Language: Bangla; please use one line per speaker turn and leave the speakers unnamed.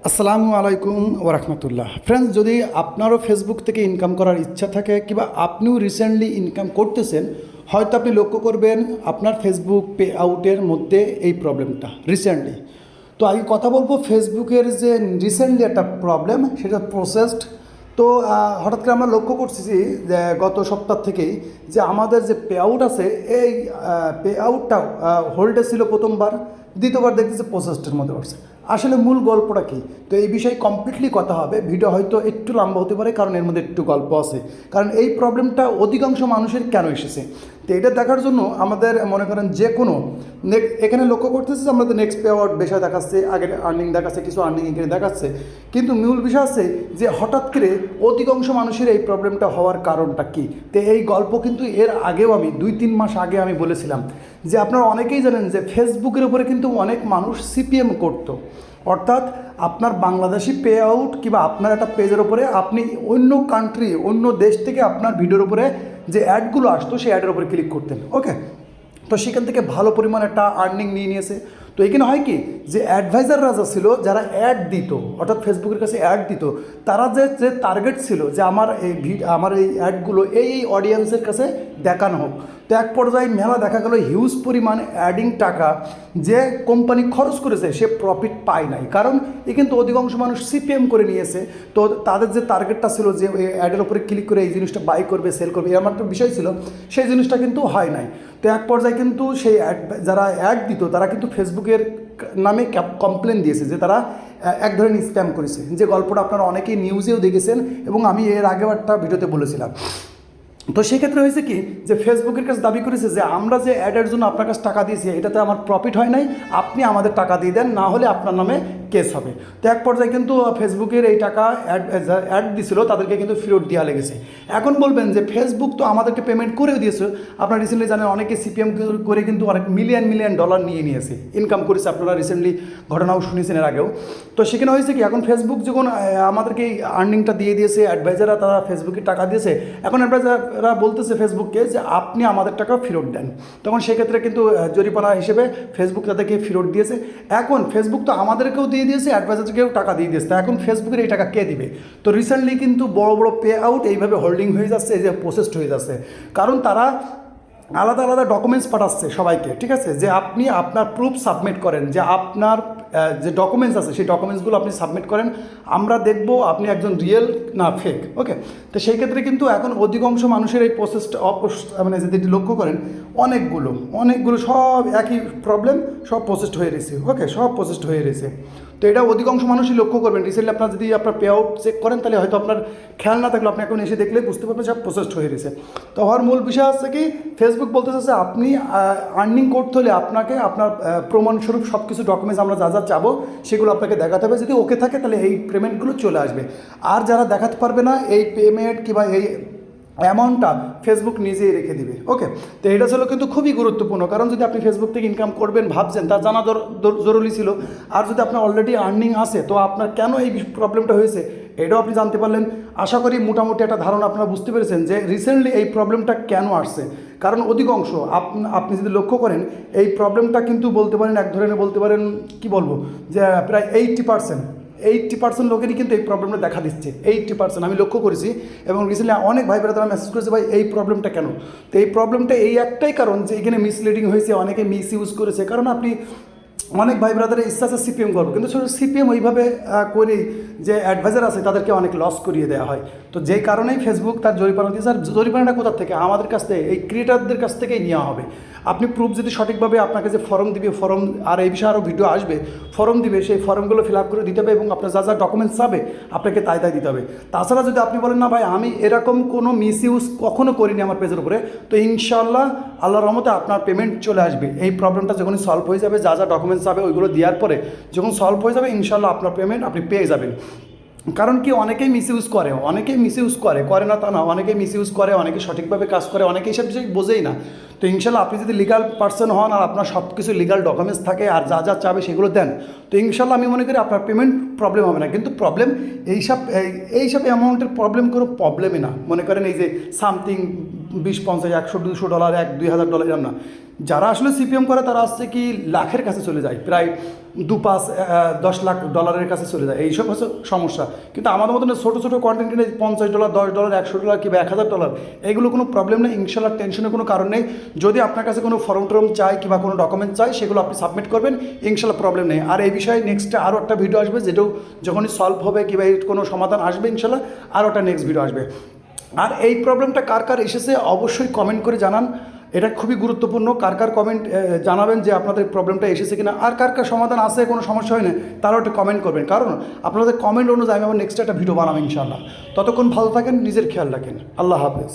আসসালামু আলাইকুম ওরহমতুল্লাহ। ফ্রেন্ডস, যদি আপনারও ফেসবুক থেকে ইনকাম করার ইচ্ছা থাকে কিংবা আপনিও রিসেন্টলি ইনকাম করতেছেন, হয়তো আপনি লক্ষ্য করবেন আপনার ফেসবুক পে আউটের মধ্যে এই প্রবলেমটা রিসেন্টলি। তো আগে কথা বলবো ফেসবুকের যে রিসেন্টলি একটা প্রবলেম, সেটা প্রসেসড। তো হঠাৎ করে আমরা লক্ষ্য করছি যে গত সপ্তাহ থেকেই যে আমাদের যে পে আউট আছে, এই পে আউটটা হোল্ডে ছিল প্রথমবার, দ্বিতীয়বার দেখতেছি প্রসেসডের মধ্যে পড়ছে। আসলে মূল গল্পটা কী, তো এই বিষয়ে কমপ্লিটলি কথা হবে। ভিডিও হয়তো একটু লম্বা হতে পারে, কারণ এর মধ্যে একটু গল্প আছে, কারণ এই প্রবলেমটা অধিকাংশ মানুষের কেন এসেছে। তো এটা দেখার জন্য আমাদের মনে করেন যে কোনো এখানে লক্ষ্য করতেছে যে আমাদের নেক্সট পে আউট বেশি দেখাচ্ছে, আগের আর্নিং দেখাচ্ছে, কিছু আর্নিং এখানে দেখাচ্ছে, কিন্তু মূল বিষয় আছে যে হঠাৎ করে অধিকাংশ মানুষের এই প্রবলেমটা হওয়ার কারণটা কী। তো এই গল্প কিন্তু এর আগেও আমি 2-3 মাস আগে আমি বলেছিলাম যে আপনারা অনেকেই জানেন যে ফেসবুকের উপরে কিন্তু অনেক মানুষ সিপিএম করতো, অর্থাৎ আপনার বাংলাদেশি পে আউট কিংবা আপনার একটা পেজের উপরে আপনি অন্য কান্ট্রি, অন্য দেশ থেকে আপনার ভিডিওর উপরে যে অ্যাডগুলো আসতো সেই অ্যাডের উপরে ক্লিক করতেন। ওকে, তো সেখান থেকে ভালো পরিমাণ একটা আর্নিং নিয়ে নিয়েছে। তো এখানে হয় কি যে অ্যাডভাইজাররা যা ছিল, যারা অ্যাড দিত, অর্থাৎ ফেসবুকের কাছে অ্যাড দিত, তারা যে টার্গেট ছিল যে আমার এই অ্যাডগুলো এই অডিয়েন্সের কাছে দেখানো হোক। তো এক পর্যায়ে মেলা দেখা গেল হিউজ পরিমাণ অ্যাডিং টাকা যে কোম্পানি খরচ করেছে সে প্রফিট পায় নাই, কারণ এ কিন্তু অধিকাংশ মানুষ সিপিএম করে নিয়েছে। তো তাদের যে টার্গেটটা ছিল যে ওই অ্যাডের উপরে ক্লিক করে এই জিনিসটা বাই করবে, সেল করবে, এরকম একটা বিষয় ছিল, সেই জিনিসটা কিন্তু হয় নাই। তো এক পর্যায়ে কিন্তু সেই যারা অ্যাড দিত তারা কিন্তু ফেসবুকের নামে কমপ্লেন দিয়েছে যে তারা এক ধরনের স্প্যাম করেছে, যে গল্পটা আপনারা অনেকেই নিউজেও দেখেছেন এবং আমি এর আগেও একটা ভিডিওতে বলেছিলাম। তো সেক্ষেত্রে হয়েছে কি যে ফেসবুকের কাছে দাবি করেছে যে আমরা যে অ্যাডের জন্য আপনার কাছে টাকা দিয়েছি এটাতে আমার প্রফিট হয় নাই, আপনি আমাদের টাকা দিয়ে দেন, না হলে আপনার নামে কেস হবে। তো এক পর্যায়ে কিন্তু ফেসবুকের এই টাকা অ্যাড দিছিল তাদেরকে কিন্তু ফেরত দেওয়া লেগেছে। এখন বলবেন যে ফেসবুক তো আমাদেরকে পেমেন্ট করেও দিয়েছে। আপনারা রিসেন্টলি জানেন অনেকে সিপিএম করে কিন্তু অনেক মিলিয়ন ডলার নিয়ে নিয়েছে, ইনকাম করেছে। আপনারা রিসেন্টলি ঘটনাও শুনেছেন এর আগেও। তো সেখানে হয়েছে কি, এখন ফেসবুক যখন আমাদেরকে এই আর্নিংটা দিয়ে দিয়েছে, অ্যাডভাইজাররা তারা ফেসবুকে টাকা দিয়েছে, এখন অ্যাডভাইজাররা বলতেছে ফেসবুককে যে আপনি আমাদের টাকা ফেরত দেন। তখন সেক্ষেত্রে কিন্তু জরিমানা হিসেবে ফেসবুক তাদেরকে ফেরত দিয়েছে। এখন ফেসবুক তো আমাদেরকেও দিয়ে দিয়েছে, অ্যাডভাইজারকেও টাকা দিয়ে দিয়েছে, এখন ফেসবুকের এই টাকা কে দিবে? তো রিসেন্টলি কিন্তু বড় বড় পে আউট এইভাবে হোল্ডিং হয়ে যাচ্ছে, এই যে প্রসেসড হয়ে যাচ্ছে, কারণ তারা আলাদা আলাদা ডকুমেন্টস পাঠাচ্ছে সবাইকে। ঠিক আছে, যে আপনি আপনার প্রুফ সাবমিট করেন, যে আপনার যে ডকুমেন্টস আছে সেই ডকুমেন্টসগুলো আপনি সাবমিট করেন, আমরা দেখব আপনি একজন রিয়েল না ফেক। ওকে, তো সেই ক্ষেত্রে কিন্তু এখন অধিকাংশ মানুষের এই প্রসেসটা মানে যদি লক্ষ্য করেন অনেকগুলো সব একই প্রবলেম, সব প্রসেসড হয়ে রয়েছে। ওকে, সব প্রসেসড হয়ে রয়েছে। তো এটা অধিকাংশ মানুষই লক্ষ্য করবেন। রিসেন্টলি আপনার যদি আপনার পে আউট চেক করেন তাহলে হয়তো আপনার খেয়াল না থাকলে আপনি এখন এসে দেখলে বুঝতে পারবেন সব প্রসেসড হয়ে রয়েছে। তো হওয়ার মূল বিষয় হচ্ছে কি, ফেসবুক বলতে চাচ্ছে আপনি আর্নিং করতে হলে আপনাকে আপনার প্রমাণস্বরূপ সব কিছু ডকুমেন্টস আমরা যা যা চাবো সেগুলো আপনাকে দেখাতে হবে। যদি ওকে থাকে তাহলে এই পেমেন্টগুলো চলে আসবে। আর যারা দেখাতে পারবে না এই পেমেন্ট কিংবা এই অ্যামাউন্টটা ফেসবুক নিজেই রেখে দিবে। ওকে, তো এটা ছিল কিন্তু খুবই গুরুত্বপূর্ণ, কারণ যদি আপনি ফেসবুক থেকে ইনকাম করবেন ভাবছেন, তা জানা জরুরি ছিল। আর যদি আপনার অলরেডি আর্নিং আসে তো আপনার কেন এই প্রবলেমটা হয়েছে এটাও আপনি জানতে পারলেন। আশা করি মোটামুটি একটা ধারণা আপনারা বুঝতে পেরেছেন যে রিসেন্টলি এই প্রবলেমটা কেন আসছে। কারণ অধিকাংশ আপনি যদি লক্ষ্য করেন এই প্রবলেমটা কিন্তু বলতে পারেন এক ধরনের, বলতে পারেন কি বলবো, যে প্রায় 80% লোকেরই কিন্তু এই প্রবলেমটা দেখা দিচ্ছে। 80% আমি লক্ষ্য করেছি। এবং রিসেন্টলি অনেক ভাই বোনেরা তারা মেসেজ করেছে, ভাই এই প্রবলেমটা কেন? তো এই প্রবলেমটা এই একটাই কারণ যে এখানে মিসলিডিং হয়েছে, অনেকে মিস ইউজ করেছে। কারণ আপনি অনেক ভাই ব্রাদারের ইচ্ছা আছে সিপিএম করবো, কিন্তু সিপিএম ওইভাবে করেই যে অ্যাডভাইজার আছে তাদেরকে অনেক লস করিয়ে দেওয়া হয়। তো যেই কারণেই ফেসবুক তার জরিমানা দিয়েছে। আর জরিমানাটা কোথা থেকে? আমাদের কাছ থেকে, এই ক্রিয়েটারদের কাছ থেকেই নেওয়া হবে। আপনি প্রুফ যদি সঠিকভাবে আপনাকে যে ফর্ম দিবে, ফর্ম আর এই বিষয়ে আরও ভিডিও আসবে, ফর্ম দিবে, সেই ফর্মগুলো ফিল আপ করে দিতে হবে এবং আপনার যা যা ডকুমেন্টস চাবে আপনাকে তাই দিতে হবে। তাছাড়া যদি আপনি বলেন না ভাই আমি এরকম কোনো মিস ইউজ কখনও করিনি আমার পেজের উপরে, তো ইনশাআল্লাহ আল্লাহর রহমতে আপনার পেমেন্ট চলে আসবে। এই প্রবলেমটা যখনই সলভ হয়ে যাবে, যা যা ডকুমেন্টস চাবে ওইগুলো দেওয়ার পরে যখন সলভ হয়ে যাবে ইনশাআল্লাহ আপনার পেমেন্ট আপনি পেয়ে যাবেন। কারণ কি অনেকেই মিসইউজ করে না তা না, অনেকেই মিসইউজ করে, অনেকে সঠিকভাবে কাজ করে, অনেকে এইসব বিষয় বোঝেই না। তো ইনশাল্লাহ আপনি যদি লিগাল পার্সন হন আর আপনার সব কিছু লিগাল ডকুমেন্টস থাকে আর যা যা চাবে সেগুলো দেন, তো ইনশাল্লাহ আমি মনে করি আপনার পেমেন্ট প্রবলেম হবে না। কিন্তু প্রবলেম এইসব অ্যামাউন্টের প্রবলেম কোনো প্রবলেমই না। মনে করেন এই যে সামথিং 20, 50, 100, $200, $1,000, $2,000 এরকম না। যারা আসলে সিপিএম করে তারা আসছে কি লাখের কাছে চলে যায়, প্রায় 2, 5, 10 লাখ ডলারের কাছে চলে যায়, এইসব হচ্ছে সমস্যা। কিন্তু আমাদের মতন ছোটো ছোটো কন্টেন্ট কিনে $50, $10, $100 কিংবা $1,000, এগুলো কোনো প্রবলেম নেই, ইনশাল্লাহ টেনশনের কোনো কারণ নেই। যদি আপনার কাছে কোনো ফর্ম টর্ম চাই কিংবা কোনো ডকুমেন্ট চাই, সেগুলো আপনি সাবমিট করবেন, ইনশাল্লাহ প্রবলেম নেই। আর এই বিষয়ে নেক্সটে আরও একটা ভিডিও আসবে, যেটাও যখনই সলভ হবে কিংবা এর কোনো সমাধান আসবে, ইনশাল্লাহ আরও একটা নেক্সট ভিডিও আসবে। আর এই প্রবলেমটা কার কার এসেছে অবশ্যই কমেন্ট করে জানান, এটা খুবই গুরুত্বপূর্ণ। কার কার কমেন্ট জানাবেন যে আপনাদের প্রবলেমটা এসেছে কিনা, আর কার কার সমাধান আছে, কোনো সমস্যা হয় না, তারাও একটা কমেন্ট করবেন, কারণ আপনাদের কমেন্ট অনুযায়ী আমি আবার নেক্সট একটা ভিডিও বানাবো ইনশাআল্লাহ। ততক্ষণ ভালো থাকেন, নিজের খেয়াল রাখেন, আল্লাহ হাফেজ।